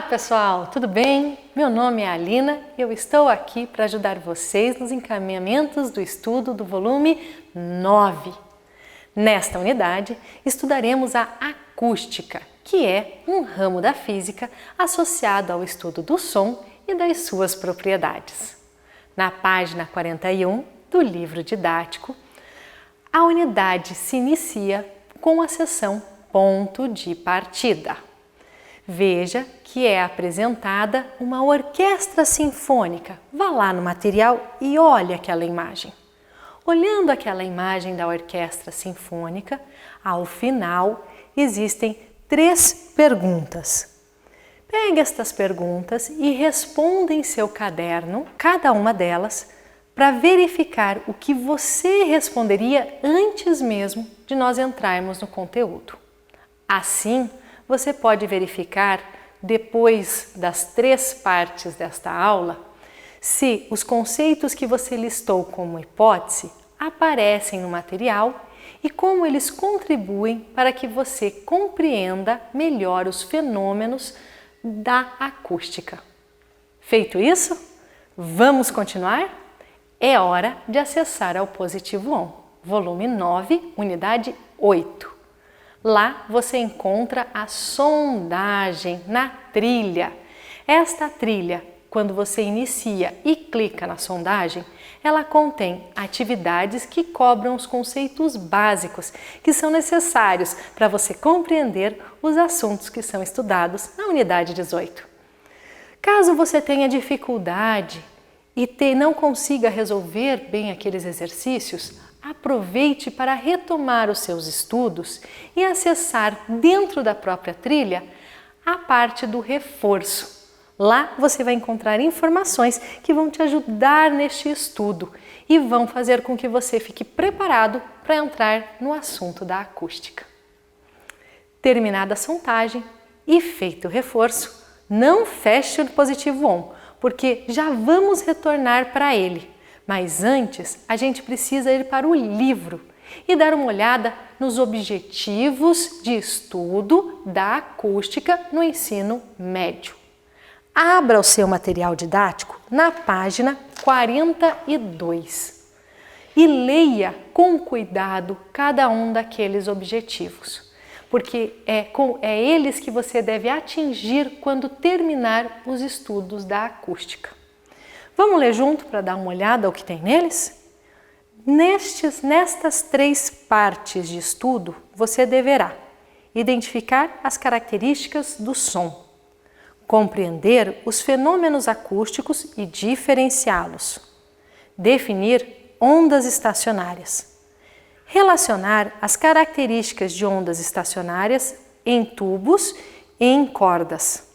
Olá pessoal, tudo bem? Meu nome é Alina e eu estou aqui para ajudar vocês nos encaminhamentos do estudo do volume 9. Nesta unidade, estudaremos a acústica, que é um ramo da física associado ao estudo do som e das suas propriedades. Na página 41 do livro didático, a unidade se inicia com a seção Ponto de Partida. Veja que é apresentada uma orquestra sinfônica. Vá lá no material e olhe aquela imagem. Olhando aquela imagem da orquestra sinfônica, ao final existem 3 perguntas. Pegue estas perguntas e responda em seu caderno, cada uma delas, para verificar o que você responderia antes mesmo de nós entrarmos no conteúdo. Assim, você pode verificar, depois das 3 partes desta aula, se os conceitos que você listou como hipótese aparecem no material e como eles contribuem para que você compreenda melhor os fenômenos da acústica. Feito isso, vamos continuar? É hora de acessar ao Positivo On, volume 9, unidade 8. Lá você encontra a sondagem na trilha. Esta trilha, quando você inicia e clica na sondagem, ela contém atividades que cobram os conceitos básicos que são necessários para você compreender os assuntos que são estudados na unidade 18. Caso você tenha dificuldade e não consiga resolver bem aqueles exercícios, aproveite para retomar os seus estudos e acessar dentro da própria trilha a parte do reforço. Lá você vai encontrar informações que vão te ajudar neste estudo e vão fazer com que você fique preparado para entrar no assunto da acústica. Terminada a sondagem e feito o reforço, não feche o Positivo On, porque já vamos retornar para ele. Mas antes, a gente precisa ir para o livro e dar uma olhada nos objetivos de estudo da acústica no ensino médio. Abra o seu material didático na página 42 e leia com cuidado cada um daqueles objetivos, porque é eles que você deve atingir quando terminar os estudos da acústica. Vamos ler junto para dar uma olhada ao que tem neles? Nestas 3 partes de estudo, você deverá identificar as características do som, compreender os fenômenos acústicos e diferenciá-los, definir ondas estacionárias, relacionar as características de ondas estacionárias em tubos e em cordas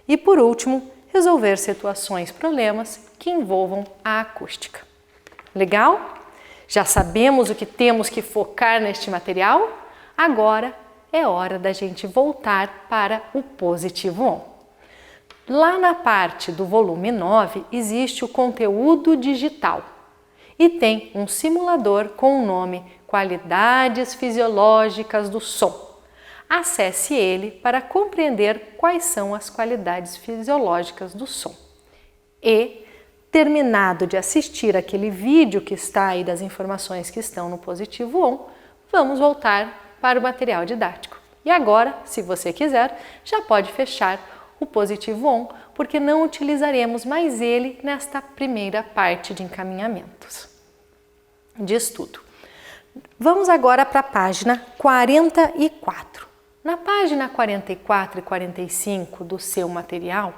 e, por último, resolver situações, problemas que envolvam a acústica. Legal? Já sabemos o que temos que focar neste material? Agora é hora da gente voltar para o Positivo On. Lá na parte do volume 9 existe o conteúdo digital e tem um simulador com o nome Qualidades Fisiológicas do Som. Acesse ele para compreender quais são as qualidades fisiológicas do som. E, terminado de assistir aquele vídeo que está aí das informações que estão no Positivo On, vamos voltar para o material didático. E agora, se você quiser, já pode fechar o Positivo On, porque não utilizaremos mais ele nesta primeira parte de encaminhamentos de estudo. Vamos agora para a página 44. Na página 44 e 45 do seu material,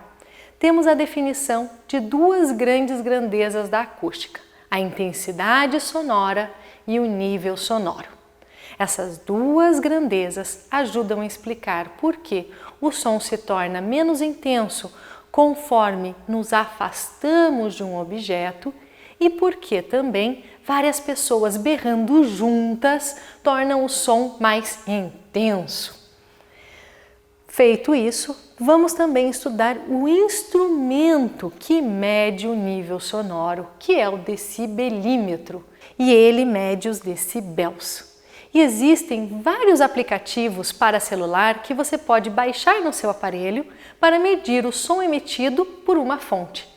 temos a definição de 2 grandes grandezas da acústica, a intensidade sonora e o nível sonoro. Essas 2 grandezas ajudam a explicar por que o som se torna menos intenso conforme nos afastamos de um objeto e por que também várias pessoas berrando juntas tornam o som mais intenso. Feito isso, vamos também estudar o instrumento que mede o nível sonoro, que é o decibelímetro, e ele mede os decibéis. E existem vários aplicativos para celular que você pode baixar no seu aparelho para medir o som emitido por uma fonte.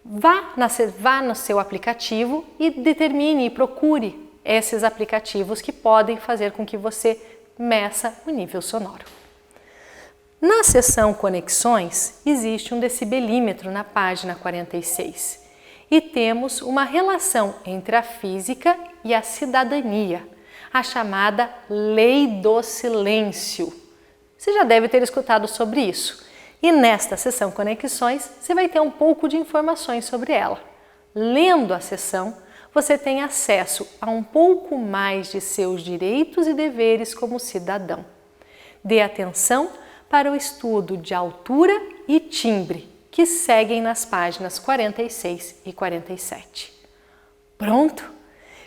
Vá no seu aplicativo e determine e procure esses aplicativos que podem fazer com que você meça o nível sonoro. Na seção Conexões, existe um decibelímetro na página 46 e temos uma relação entre a física e a cidadania, a chamada Lei do Silêncio. Você já deve ter escutado sobre isso. E nesta seção Conexões, você vai ter um pouco de informações sobre ela. Lendo a seção, você tem acesso a um pouco mais de seus direitos e deveres como cidadão. Dê atenção para o estudo de altura e timbre, que seguem nas páginas 46 e 47. Pronto?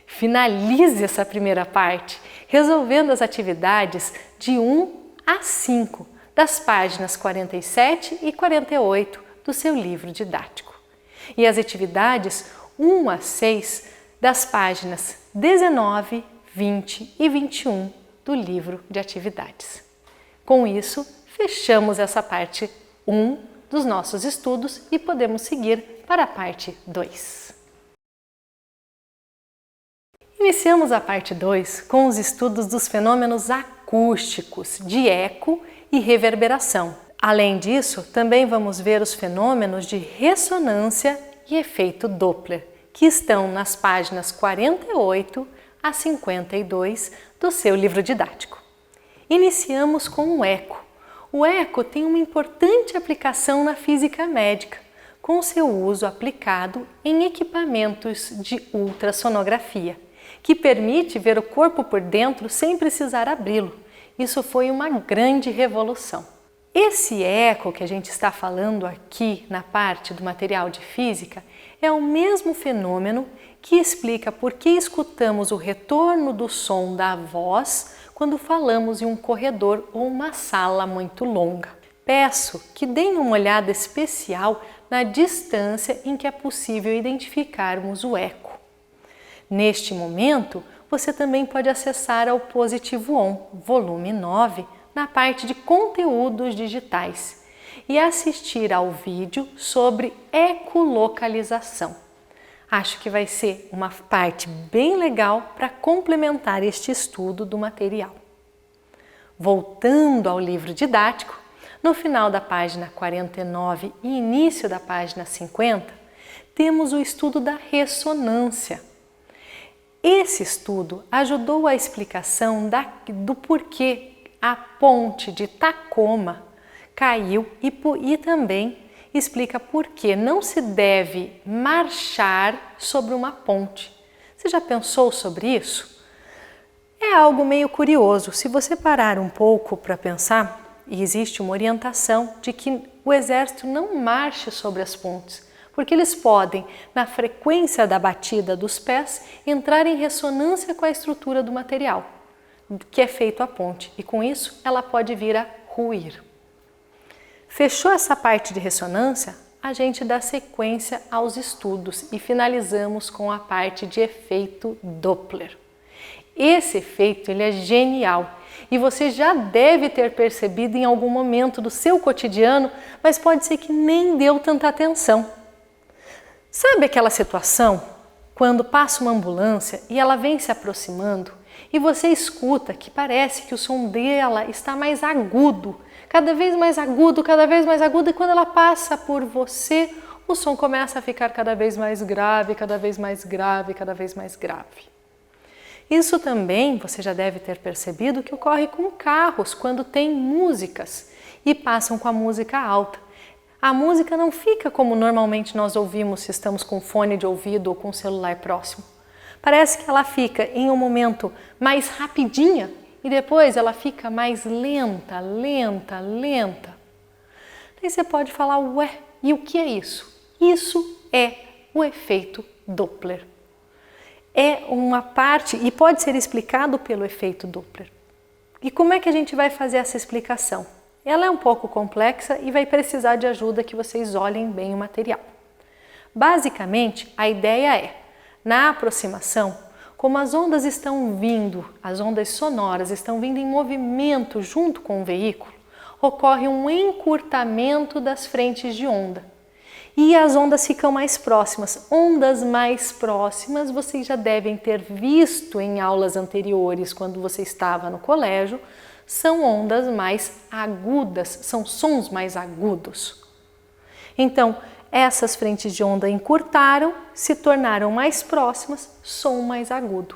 Finalize essa primeira parte, resolvendo as atividades de 1 a 5 das páginas 47 e 48 do seu livro didático. E as atividades 1 a 6 das páginas 19, 20 e 21 do livro de atividades. Com isso, fechamos essa parte 1 dos nossos estudos e podemos seguir para a parte 2. Iniciamos a parte 2 com os estudos dos fenômenos acústicos de eco e reverberação. Além disso, também vamos ver os fenômenos de ressonância e efeito Doppler, que estão nas páginas 48 a 52 do seu livro didático. Iniciamos com o eco. O eco tem uma importante aplicação na física médica, com seu uso aplicado em equipamentos de ultrassonografia, que permite ver o corpo por dentro sem precisar abri-lo. Isso foi uma grande revolução. Esse eco que a gente está falando aqui na parte do material de física é o mesmo fenômeno que explica por que escutamos o retorno do som da voz quando falamos em um corredor ou uma sala muito longa. Peço que deem uma olhada especial na distância em que é possível identificarmos o eco. Neste momento, você também pode acessar ao Positivo On, volume 9, na parte de conteúdos digitais e assistir ao vídeo sobre ecolocalização. Acho que vai ser uma parte bem legal para complementar este estudo do material. Voltando ao livro didático, no final da página 49 e início da página 50, temos o estudo da ressonância. Esse estudo ajudou a explicação do porquê a ponte de Tacoma caiu e também explica por que não se deve marchar sobre uma ponte. Você já pensou sobre isso? É algo meio curioso. Se você parar um pouco para pensar, existe uma orientação de que o exército não marche sobre as pontes, porque eles podem, na frequência da batida dos pés, entrar em ressonância com a estrutura do material que é feito a ponte, e com isso ela pode vir a ruir. Fechou essa parte de ressonância, a gente dá sequência aos estudos e finalizamos com a parte de efeito Doppler. Esse efeito ele é genial e você já deve ter percebido em algum momento do seu cotidiano, mas pode ser que nem deu tanta atenção. Sabe aquela situação quando passa uma ambulância e ela vem se aproximando e você escuta que parece que o som dela está mais agudo, cada vez mais agudo, cada vez mais agudo, e quando ela passa por você, o som começa a ficar cada vez mais grave, cada vez mais grave, cada vez mais grave. Isso também você já deve ter percebido que ocorre com carros quando tem músicas e passam com a música alta. A música não fica como normalmente nós ouvimos se estamos com fone de ouvido ou com o celular próximo. Parece que ela fica em um momento mais rapidinha e depois ela fica mais lenta, lenta, lenta. Aí você pode falar, ué, e o que é isso? Isso é o efeito Doppler. É uma parte e pode ser explicado pelo efeito Doppler. E como é que a gente vai fazer essa explicação? Ela é um pouco complexa e vai precisar de ajuda que vocês olhem bem o material. Basicamente, a ideia é, na aproximação, como as ondas estão vindo, as ondas sonoras estão vindo em movimento junto com o veículo, ocorre um encurtamento das frentes de onda. E as ondas ficam mais próximas. Ondas mais próximas vocês já devem ter visto em aulas anteriores, quando você estava no colégio, são ondas mais agudas, são sons mais agudos. Então, essas frentes de onda encurtaram, se tornaram mais próximas, som mais agudo.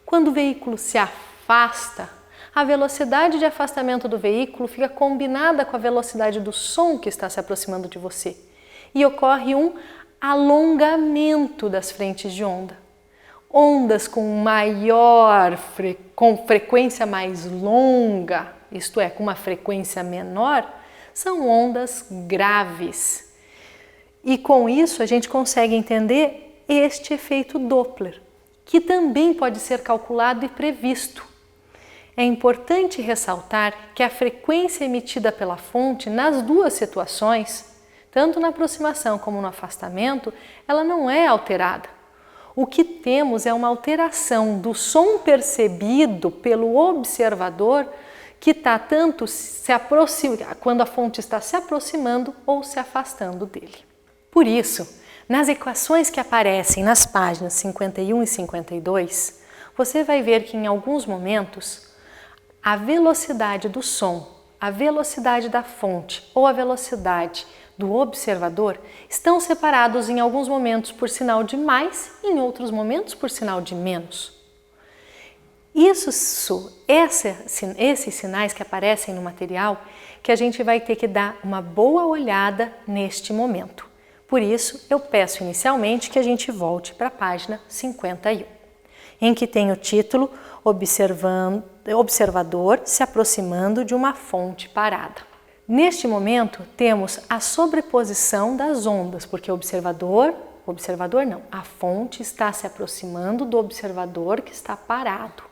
Quando o veículo se afasta, a velocidade de afastamento do veículo fica combinada com a velocidade do som que está se aproximando de você. E ocorre um alongamento das frentes de onda. Ondas com frequência mais longa, isto é, com uma frequência menor, são ondas graves. E com isso a gente consegue entender este efeito Doppler, que também pode ser calculado e previsto. É importante ressaltar que a frequência emitida pela fonte nas duas situações, tanto na aproximação como no afastamento, ela não é alterada. O que temos é uma alteração do som percebido pelo observador que está tanto quando a fonte está se aproximando ou se afastando dele. Por isso, nas equações que aparecem nas páginas 51 e 52, você vai ver que em alguns momentos a velocidade do som, a velocidade da fonte ou a velocidade do observador estão separados em alguns momentos por sinal de mais e em outros momentos por sinal de menos. Esses sinais que aparecem no material que a gente vai ter que dar uma boa olhada neste momento. Por isso, eu peço inicialmente que a gente volte para a página 51, em que tem o título Observador se aproximando de uma fonte parada. Neste momento, temos a sobreposição das ondas, porque a fonte está se aproximando do observador que está parado.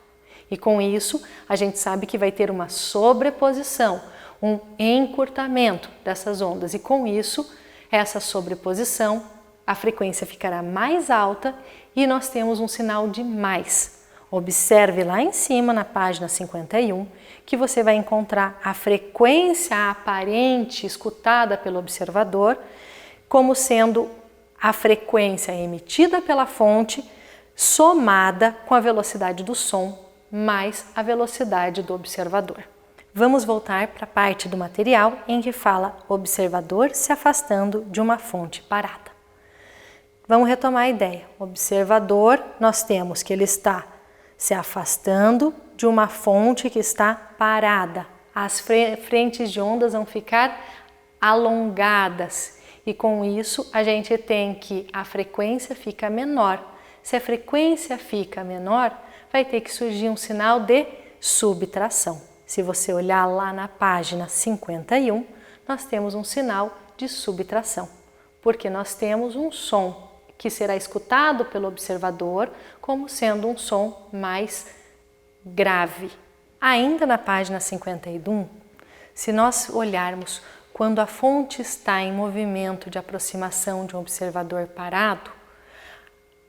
E com isso, a gente sabe que vai ter uma sobreposição, um encurtamento dessas ondas. E com isso, essa sobreposição, a frequência ficará mais alta e nós temos um sinal de mais. Observe lá em cima, na página 51, que você vai encontrar a frequência aparente escutada pelo observador como sendo a frequência emitida pela fonte somada com a velocidade do som mais a velocidade do observador. Vamos voltar para a parte do material em que fala observador se afastando de uma fonte parada. Vamos retomar a ideia. Observador, nós temos que ele está se afastando de uma fonte que está parada. As frentes de ondas vão ficar alongadas e com isso a gente tem que a frequência fica menor. Se a frequência fica menor, vai ter que surgir um sinal de subtração. Se você olhar lá na página 51, nós temos um sinal de subtração, porque nós temos um som que será escutado pelo observador como sendo um som mais grave. Ainda na página 51, se nós olharmos quando a fonte está em movimento de aproximação de um observador parado,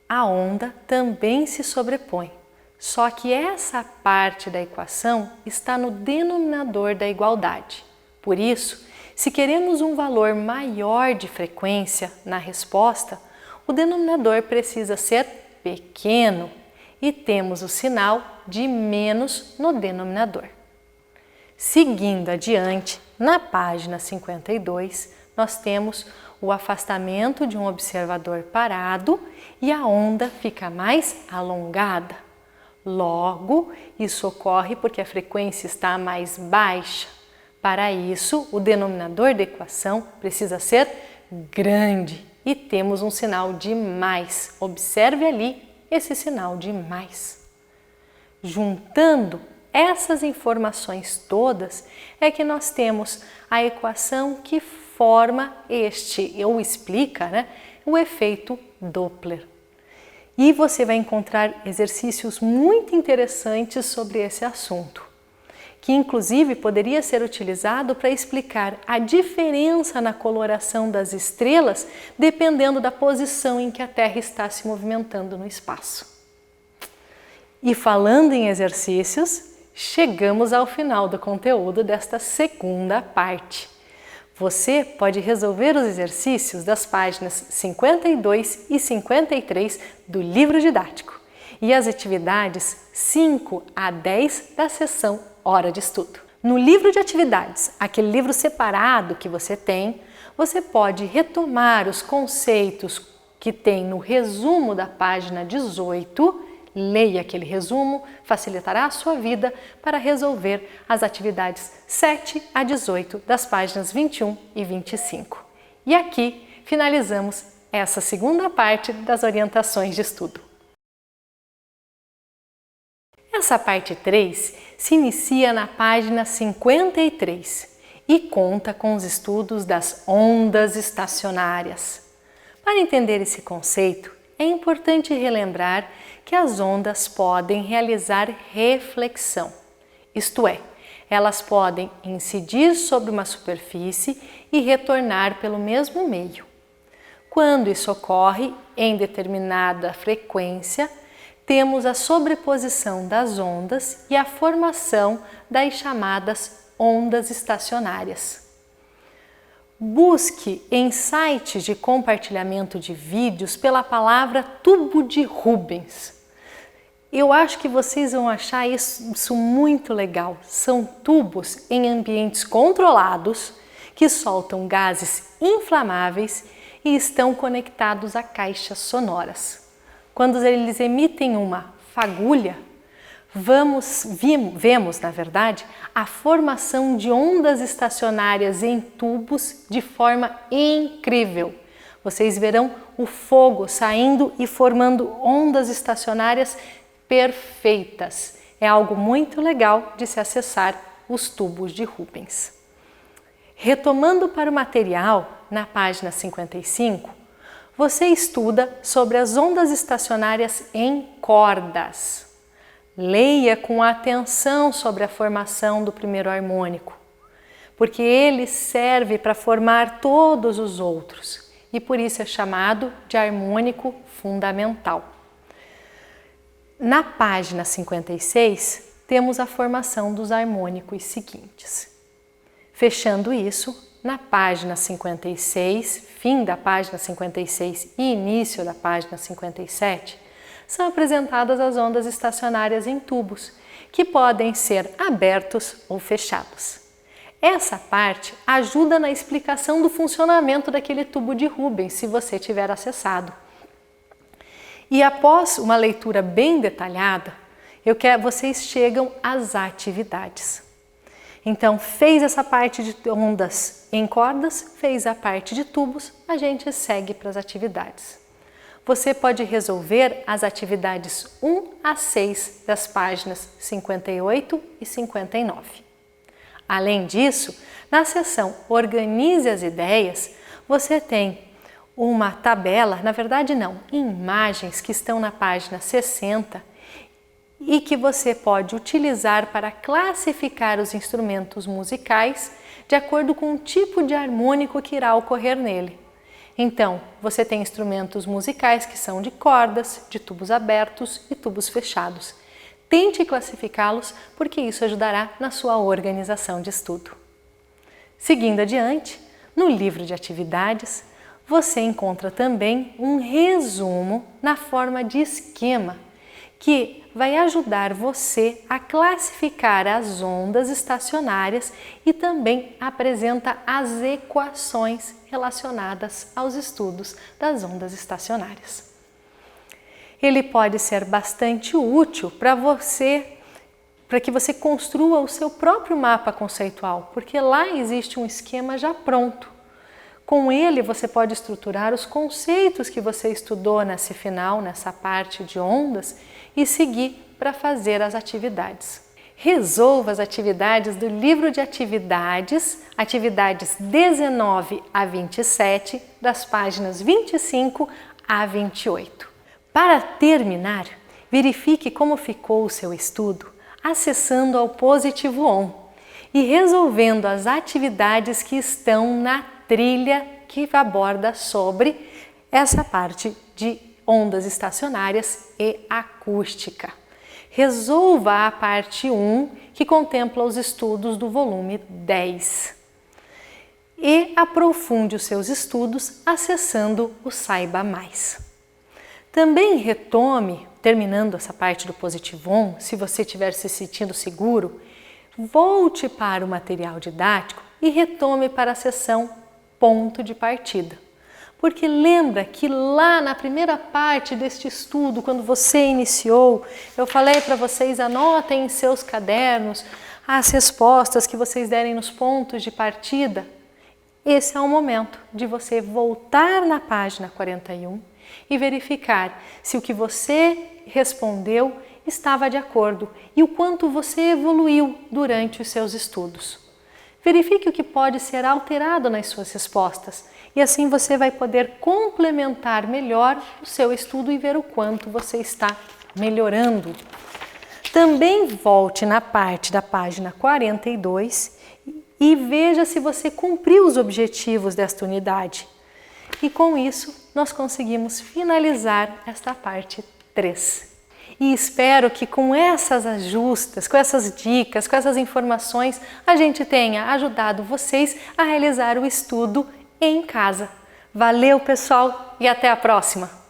a onda também se sobrepõe. Só que essa parte da equação está no denominador da igualdade. Por isso, se queremos um valor maior de frequência na resposta, o denominador precisa ser pequeno e temos o sinal de menos no denominador. Seguindo adiante, na página 52, nós temos o afastamento de um observador parado e a onda fica mais alongada. Logo, isso ocorre porque a frequência está mais baixa. Para isso, o denominador da equação precisa ser grande e temos um sinal de mais. Observe ali esse sinal de mais. Juntando essas informações todas, é que nós temos a equação que forma ou explica, o efeito Doppler. E você vai encontrar exercícios muito interessantes sobre esse assunto, que inclusive poderia ser utilizado para explicar a diferença na coloração das estrelas dependendo da posição em que a Terra está se movimentando no espaço. E falando em exercícios, chegamos ao final do conteúdo desta segunda parte. Você pode resolver os exercícios das páginas 52 e 53 do livro didático e as atividades 5 a 10 da seção Hora de Estudo. No livro de atividades, aquele livro separado que você tem, você pode retomar os conceitos que tem no resumo da página 18. Leia aquele resumo, facilitará a sua vida para resolver as atividades 7 a 18 das páginas 21 e 25. E aqui finalizamos essa segunda parte das orientações de estudo. Essa parte 3 se inicia na página 53 e conta com os estudos das ondas estacionárias. Para entender esse conceito, é importante relembrar que as ondas podem realizar reflexão, isto é, elas podem incidir sobre uma superfície e retornar pelo mesmo meio. Quando isso ocorre em determinada frequência, temos a sobreposição das ondas e a formação das chamadas ondas estacionárias. Busque em sites de compartilhamento de vídeos pela palavra tubo de Rubens. Eu acho que vocês vão achar isso muito legal. São tubos em ambientes controlados que soltam gases inflamáveis e estão conectados a caixas sonoras. Quando eles emitem uma fagulha, vemos, na verdade, a formação de ondas estacionárias em tubos de forma incrível. Vocês verão o fogo saindo e formando ondas estacionárias perfeitas. É algo muito legal de se acessar os tubos de Rubens. Retomando para o material, na página 55, você estuda sobre as ondas estacionárias em cordas. Leia com atenção sobre a formação do primeiro harmônico, porque ele serve para formar todos os outros e por isso é chamado de harmônico fundamental. Na página 56, temos a formação dos harmônicos seguintes. Fechando isso, na página 56, fim da página 56 e início da página 57, são apresentadas as ondas estacionárias em tubos, que podem ser abertos ou fechados. Essa parte ajuda na explicação do funcionamento daquele tubo de Rubens, se você tiver acessado. E após uma leitura bem detalhada, vocês chegam às atividades. Então, fez essa parte de ondas em cordas, fez a parte de tubos, a gente segue para as atividades. Você pode resolver as atividades 1 a 6 das páginas 58 e 59. Além disso, na seção Organize as Ideias, você tem uma tabela, na verdade não, imagens que estão na página 60 e que você pode utilizar para classificar os instrumentos musicais de acordo com o tipo de harmônico que irá ocorrer nele. Então, você tem instrumentos musicais que são de cordas, de tubos abertos e tubos fechados. Tente classificá-los porque isso ajudará na sua organização de estudo. Seguindo adiante, no livro de atividades, você encontra também um resumo na forma de esquema, que vai ajudar você a classificar as ondas estacionárias e também apresenta as equações relacionadas aos estudos das ondas estacionárias. Ele pode ser bastante útil para que você construa o seu próprio mapa conceitual, porque lá existe um esquema já pronto. Com ele você pode estruturar os conceitos que você estudou nessa parte de ondas e seguir para fazer as atividades. Resolva as atividades do livro de atividades 19 a 27, das páginas 25 a 28. Para terminar, verifique como ficou o seu estudo acessando ao Positivo On e resolvendo as atividades que estão na trilha que aborda sobre essa parte de ondas estacionárias e acústica. Resolva a parte 1, que contempla os estudos do volume 10. E aprofunde os seus estudos acessando o Saiba Mais. Também retome, terminando essa parte do Positivon, se você estiver se sentindo seguro, volte para o material didático e retome para a seção Ponto de Partida. Porque lembra que lá na primeira parte deste estudo, quando você iniciou, eu falei para vocês, anotem em seus cadernos as respostas que vocês derem nos pontos de partida. Esse é o momento de você voltar na página 41 e verificar se o que você respondeu estava de acordo e o quanto você evoluiu durante os seus estudos. Verifique o que pode ser alterado nas suas respostas e assim você vai poder complementar melhor o seu estudo e ver o quanto você está melhorando. Também volte na parte da página 42 e veja se você cumpriu os objetivos desta unidade. E com isso, nós conseguimos finalizar esta parte 3. E espero que com essas ajustes, com essas dicas, com essas informações, a gente tenha ajudado vocês a realizar o estudo em casa. Valeu, pessoal, e até a próxima!